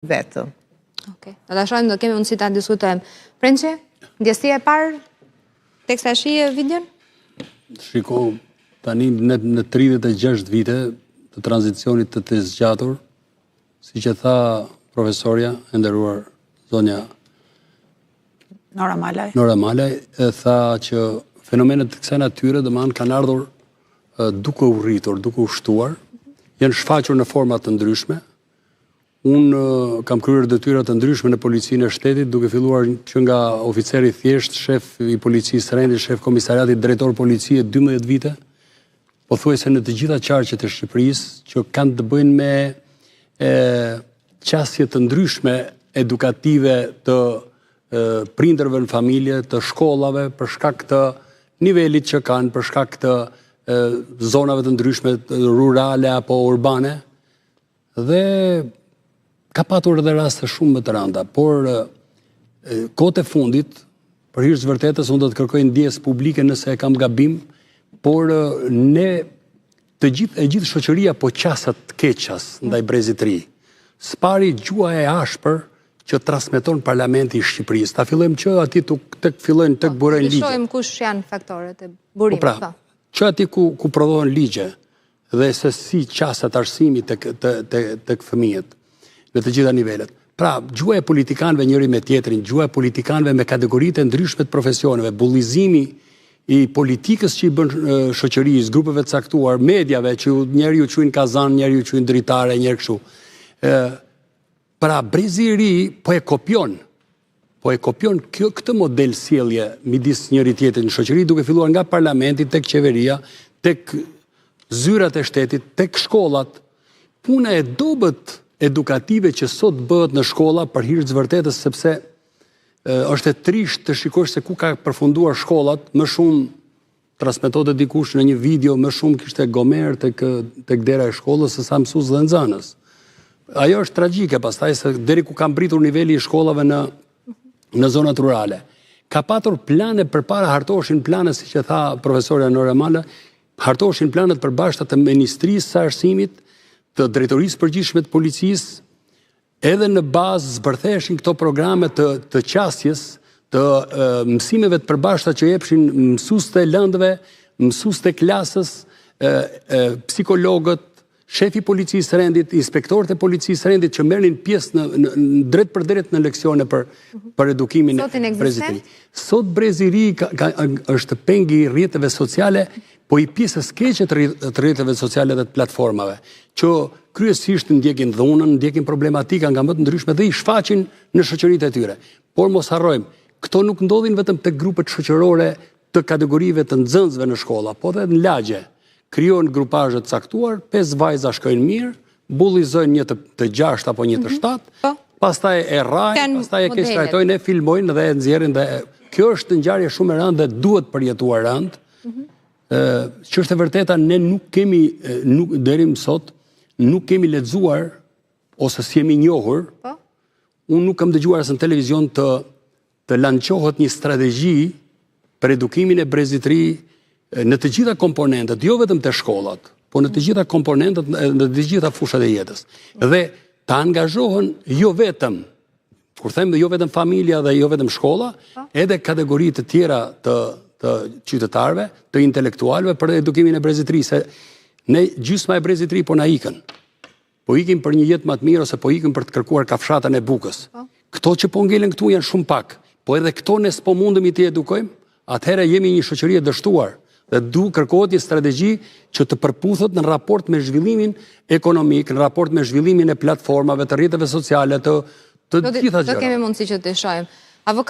vetë. Okej. Do ta shohim, do kemi mundësi ta diskutojmë. Prençe, ndjesia e parë teksa shije videon? Shiko, tani në 36 vite të tranzicionit të zgjatur, si që tha profesorja e nderuar zonja Nora Malaj, tha që fenomenet të kësaj natyre domethënë kanë ardhur duke u rritur, duke u shtuar, janë shfaqur në forma të ndryshme. Unë kam kryer detyra të ndryshme në policinë e shtetit, duke filluar që nga oficeri thjesht, shef i policisë rendit, shef komisariatit, drejtor policie 12 vite, pothuajse në të gjitha qarqet e Shqipërisë që kanë të bëjnë me qasje të ndryshme edukative të prindërve në familje, të shkollave, për shkak të nivelit që kanë, për shkak të zonave të ndryshme, rurale apo urbane, dhe ka patur edhe raste shumë më të rënda, por kohët e fundit, për hir të vërtetës, unë do të kërkoj ndjesë publike nëse e kam gabim, por ne e gjithë shoqëria po qasat të keqas ndaj brezit të ri. Spari gjua e ashpër që transmeton Parlamenti i Shqipërisë. Ta fillojmë që ati tek fillojnë tek burojnë ligje. Shohim kush janë faktorët e burimit. Pra, që ati ku prodhohen ligje dhe se si qasat arsimi tek fëmijët në të gjitha nivelet. Pra, gjua e politikanëve njëri me tjetrin, gjua e politikanëve me kategoritë e ndryshme të profesioneve, bullizimi i politikës që i bën shoqërisë, grupeve të caktuar, mediave që njeri ju quajnë kazan, njeri ju quajnë dritare, njeri kështu. Pra, brezi i ri po e kopjon këtë model sjellje midis njëri tjetrit në shoqëri, duke filluar nga parlamenti, tek qeveria, tek zyrat e shtetit, tek shkollat. Puna e dobët edukative që sot bëhet në shkolla për hir të vërtetës, sepse është e trisht të shikosh se ku ka përfunduar shkollat, më shumë transmetohet dikush në një video, më shumë kishte gomer tek dera e shkollës se sa mësues dhe nxënës. Ajo është tragjike, pastaj se deri ku ka mbritur niveli i shkollave në zonat rurale. Ka patur plane përpara, hartoheshin plane, si që tha profesorja Nora Malaj, hartoheshin planet përbashkëta të Ministrisë së Arsimit, të Drejtorisë Përgjithshme të Policisë, edhe në bazë zbërtheheshin këto programe të qasjes, të mësimeve të përbashkëta që jepshin mësues të lëndëve, mësues të klasës, psikologët, shefi policisë rendit, inspektorët e policisë rendit që merrnin pjesë në drejt për drejt në leksione për edukimin e brezit të ri. Sot brezi i ri është pengi i rrjeteve sociale, po i pjesës keqe të rrjeteve sociale dhe të platformave, që kryesisht ndjekin dhunën, ndjekin problematika nga më të ndryshme dhe i shfaqin në shoqëritë e tyre. Por mos harrojmë, këto nuk ndodhin vetëm tek grupet shoqërore të kategorive të nxënësve në shkolla, po edhe në lagje. Krijohen grupazhe të caktuar, 5 vajza shkojnë mirë, bullizojnë një të 6 apo një të 7, pastaj e rrajnë, pastaj e keq trajtojnë, e filmojnë dhe e nxjerrin dhe kjo është ngjarje shumë e rëndë dhe duhet përjetuar rënd. Që është e vërteta, ne nuk kemi deri më sot nuk kemi lexuar ose s'jemi njohur. Unë nuk kam dëgjuar as në televizion të lançohet një strategji për edukimin e brezit të ri në të gjitha komponentët, jo vetëm të shkollat, po në të gjitha komponentët, në të gjitha fushat e jetës. Dhe të angazhohen jo vetëm, kur them jo vetëm familja dhe jo vetëm shkolla, edhe kategoritë të tjera të qytetarëve, të intelektualëve për edukimin e brezit të ri, se ne gjysma e brezit të ri po na ikën. Po ikim për një jetë më të mirë ose po ikim për të kërkuar kafshatën e bukës. Këto që po ngelen këtu janë shumë pak, po edhe këto ne s'po mundemi t'i edukojmë, atëherë jemi një shoqëri e dështuar. Dhe kërkohet një strategji që të përputhet në raport me zhvillimin ekonomik, në raport me zhvillimin e platformave, të rrjeteve sociale, të gjitha gjëra. Do kemi mundësi që të shohim. Avokat